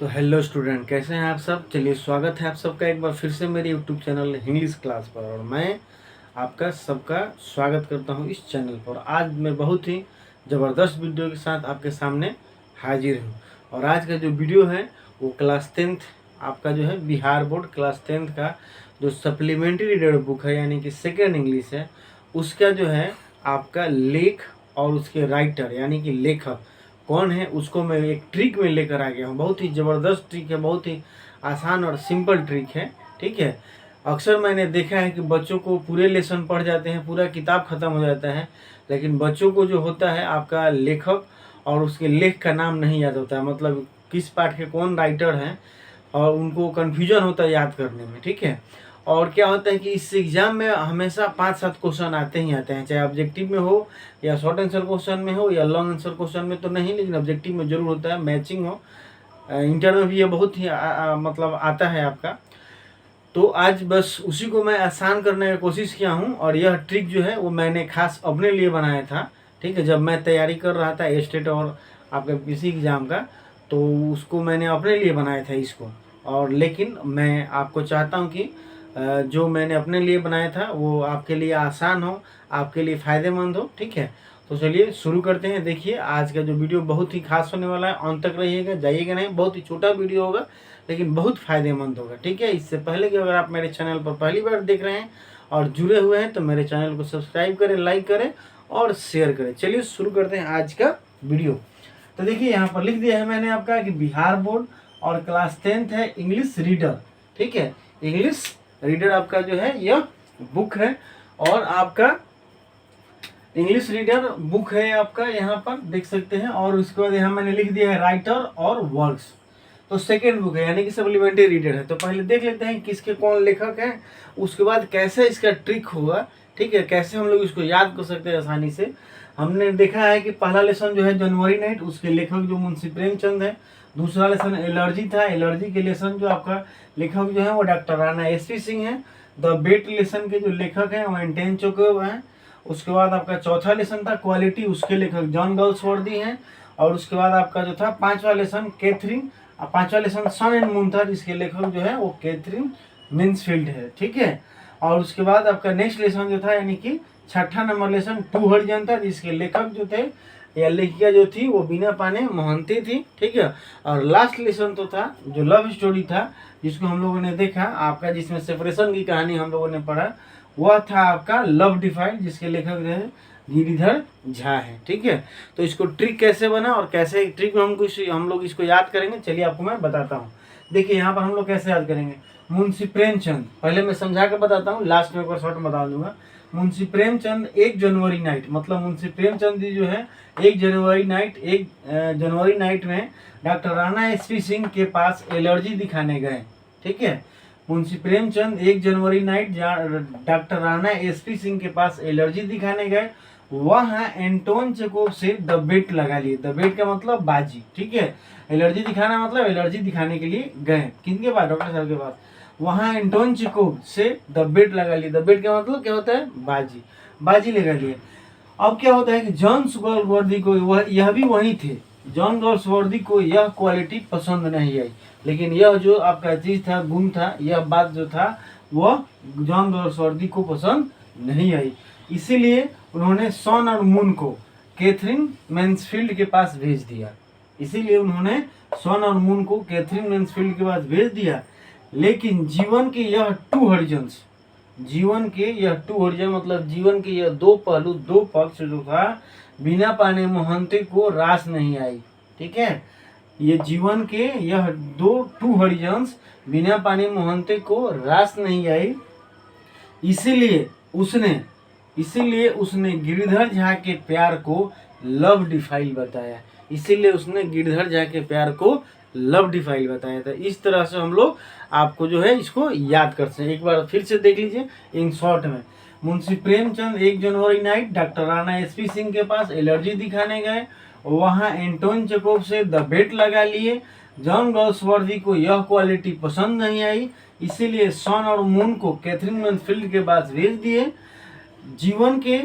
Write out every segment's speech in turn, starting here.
तो hello student, कैसे हैं आप सब। चलिए, स्वागत है आप सबका एक बार फिर से मेरे यूट्यूब चैनल इंग्लिश क्लास पर। और मैं आपका सबका स्वागत करता हूं इस चैनल पर। आज मैं बहुत ही ज़बरदस्त वीडियो के साथ आपके सामने हाजिर हूं। और आज का जो वीडियो है वो क्लास 10th आपका जो है बिहार बोर्ड क्लास 10th का जो सप्लीमेंट्री रीडर बुक है यानी कि सेकेंड इंग्लिश है, उसका जो है आपका लेख और उसके राइटर यानी कि लेखक कौन है उसको मैं एक ट्रिक में लेकर आ गया हूँ। बहुत ही ज़बरदस्त ट्रिक है, बहुत ही आसान और सिंपल ट्रिक है। ठीक है, अक्सर मैंने देखा है कि बच्चों को पूरे लेसन पढ़ जाते हैं, पूरा किताब ख़त्म हो जाता है, लेकिन बच्चों को जो होता है आपका लेखक और उसके लेख का नाम नहीं याद होता है, मतलब किस पाठ के कौन राइटर हैं, और उनको कन्फ्यूजन होता है याद करने में। ठीक है, और क्या होता है कि इस एग्ज़ाम में हमेशा 5-7 क्वेश्चन आते ही आते हैं, चाहे ऑब्जेक्टिव में हो या शॉर्ट आंसर क्वेश्चन में हो या लॉन्ग आंसर क्वेश्चन में तो नहीं, लेकिन ऑब्जेक्टिव में जरूर होता है, मैचिंग हो। इंटर में भी ये बहुत ही मतलब आता है आपका। तो आज बस उसी को मैं आसान करने की कोशिश किया हूँ, और यह ट्रिक जो है वो मैंने खास अपने लिए बनाया था। ठीक है, जब मैं तैयारी कर रहा था स्टेट और आपके किसी एग्ज़ाम का, तो उसको मैंने अपने लिए बनाया था इसको। और लेकिन मैं आपको चाहता हूँ कि जो मैंने अपने लिए बनाया था वो आपके लिए आसान हो, आपके लिए फ़ायदेमंद हो। ठीक है, तो चलिए शुरू करते हैं। देखिए, आज का जो वीडियो बहुत ही खास होने वाला है, अंत तक रहिएगा, जाइएगा नहीं। बहुत ही छोटा वीडियो होगा लेकिन बहुत फ़ायदेमंद होगा। ठीक है, इससे पहले कि अगर आप मेरे चैनल पर पहली बार देख रहे हैं और जुड़े हुए हैं तो मेरे चैनल को सब्सक्राइब करें, लाइक करें और शेयर करें। चलिए शुरू करते हैं आज का वीडियो। तो देखिए, यहाँ पर लिख दिया है मैंने आपका कि बिहार बोर्ड और क्लास 10th है इंग्लिश रीडर। ठीक है, इंग्लिश रीडर आपका जो है यह बुक है, और आपका इंग्लिश रीडर बुक है आपका, यहाँ पर देख सकते हैं। और उसके बाद यहाँ मैंने लिख दिया है राइटर और वर्क्स। तो सेकेंड बुक है यानी कि सप्लीमेंट्री रीडर है। तो पहले देख लेते हैं किसके कौन लेखक हैं, उसके बाद कैसे इसका ट्रिक होगा। ठीक है, कैसे हम लोग इसको याद कर सकते हैं आसानी से। हमने देखा है कि पहला लेसन जो है जनवरी नाइट, उसके लेखक जो मुंशी प्रेमचंद है। दूसरा लेसन एलर्जी था, एलर्जी के लेसन जो आपका लेखक जो है वो डॉक्टर राणा एसपी सिंह है। द बेट लेसन के जो लेखक हैं वो एंटेन चोको हैं। उसके बाद आपका चौथा लेसन था क्वालिटी, उसके लेखक जॉन गॉल्सवर्दी हैं। और उसके बाद आपका जो था पांचवा लेसन कैथरीन, पांचवा लेसन सन एंड मून था, जिसके लेखक जो है वो कैथरीन मिन्सफील्ड है। ठीक है, और उसके बाद आपका नेक्स्ट लेसन जो था यानी कि छठा नंबर लेसन टू हरिजन था, जिसके लेखक जो थे या लेखिका जो थी वो बीना पाने मोहंती थी। ठीक है, और लास्ट लेसन तो था जो लव स्टोरी था, जिसको हम लोगों ने देखा आपका, जिसमें सेपरेशन की कहानी हम लोगों ने पढ़ा, वह था आपका लव डिफाइंड, जिसके लेखक जो है गिरिधर झा है। ठीक है, तो इसको ट्रिक कैसे बना और कैसे ट्रिक में हम लोग इसको याद करेंगे, चलिए आपको मैं बताता हूँ। देखिए, यहाँ पर हम लोग कैसे याद करेंगे। मुंशी प्रेमचंद, पहले मैं समझा के बताता हूँ, लास्ट में एक बार शॉर्ट में बता दूंगा। मुंशी प्रेमचंद 1 जनवरी नाइट, मतलब मुंशी प्रेमचंद जी जो है 1 जनवरी नाइट में डॉक्टर राणा एसपी सिंह के पास एलर्जी दिखाने गए। ठीक है, मुंशी प्रेमचंद 1 जनवरी night doctor Rana SP Singh के पास एलर्जी दिखाने गए। वहाँ एंटोन चेकोव से द बेट लगा लिए। द बेट का मतलब बाजी। ठीक है, एलर्जी दिखाना मतलब एलर्जी दिखाने के लिए गए किनके पास, डॉक्टर साहब के पास। वहाँ एंटोन चेकोव से द बेट लगा लिए। द बेट का मतलब क्या होता है, बाजी, बाजी लगा लिए। अब क्या होता है कि जॉन गॉल्सवर्दी को, यह भी वही थे, जॉन गॉल्सवर्दी को यह क्वालिटी पसंद नहीं आई, लेकिन यह जो आपका चीज था, गुण था, यह बात जो था वह जॉन गॉल्सवर्दी को पसंद नहीं आई। इसीलिए उन्होंने सन और मून को कैथरीन मैन्सफील्ड के पास भेज दिया। इसीलिए उन्होंने सन और मून को कैथरीन मैन्सफील्ड के पास भेज दिया। लेकिन जीवन के यह टू हॉरिजॉन्स, जीवन के यह टू हॉरिजॉन मतलब जीवन के यह दो पहलू, दो पक्ष जो था, बिना पाने मोहंती को रास नहीं आई। ठीक है, ये जीवन के यह टू हॉरिजॉन्स बिना पानी मोहंती को रास नहीं आई। इसीलिए उसने गिरधर झा के प्यार को लव डिफाइल बताया। इसीलिए उसने गिरधर झा के प्यार को लव डिफाइल बताया था। इस तरह से हम लोग आपको जो है इसको याद कर सकते हैं। एक बार फिर से देख लीजिए इन शॉर्ट में। मुंशी प्रेमचंद 1 जनवरी night doctor Rana SP Singh के पास एलर्जी दिखाने गए। वहाँ एंटोन चेकोव से द बेट लगा लिए। जॉन गॉल्सवर्दी को यह क्वालिटी पसंद नहीं आई, इसीलिए सन और मून को कैथरीन मैन्सफील्ड के पास भेज दिए। जीवन के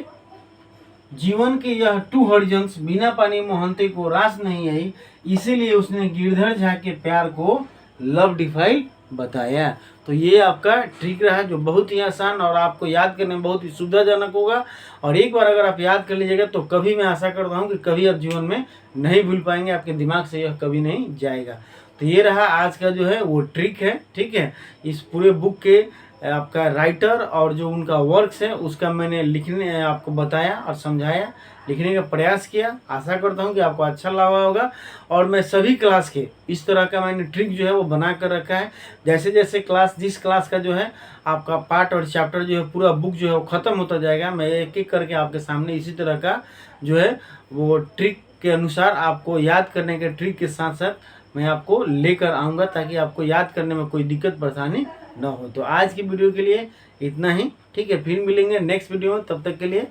जीवन के यह 2 हरिजन्स बिना पानी मोहनते को रास नहीं आई, इसीलिए उसने गिरधर झा के प्यार को लव डिफाइल बताया। तो ये आपका ट्रिक रहा जो बहुत ही आसान और आपको याद करने में बहुत ही सुविधाजनक होगा। और एक बार अगर आप याद कर लीजिएगा तो कभी, मैं आशा करता हूँ कि कभी आप जीवन में नहीं भूल पाएंगे, आपके दिमाग से यह कभी नहीं जाएगा। तो ये रहा आज का जो है वो ट्रिक है, ठीक है। इस पूरे बुक के आपका राइटर और जो उनका वर्क्स है उसका मैंने लिखने आपको बताया और समझाया, लिखने का प्रयास किया। आशा करता हूँ कि आपको अच्छा लगा होगा। और मैं सभी क्लास के इस तरह का मैंने ट्रिक जो है वो बना कर रखा है। जैसे जैसे जिस क्लास का जो है आपका पार्ट और चैप्टर जो है पूरा बुक जो है वो ख़त्म होता जाएगा, मैं एक एक करके आपके सामने इसी तरह का जो है वो ट्रिक के अनुसार आपको याद करने के ट्रिक के साथ साथ मैं आपको लेकर आऊँगा, ताकि आपको याद करने में कोई दिक्कत परेशानी ना हो। तो आज की वीडियो के लिए इतना ही, ठीक है। फिर मिलेंगे नेक्स्ट वीडियो में, तब तक के लिए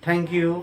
थैंक यू।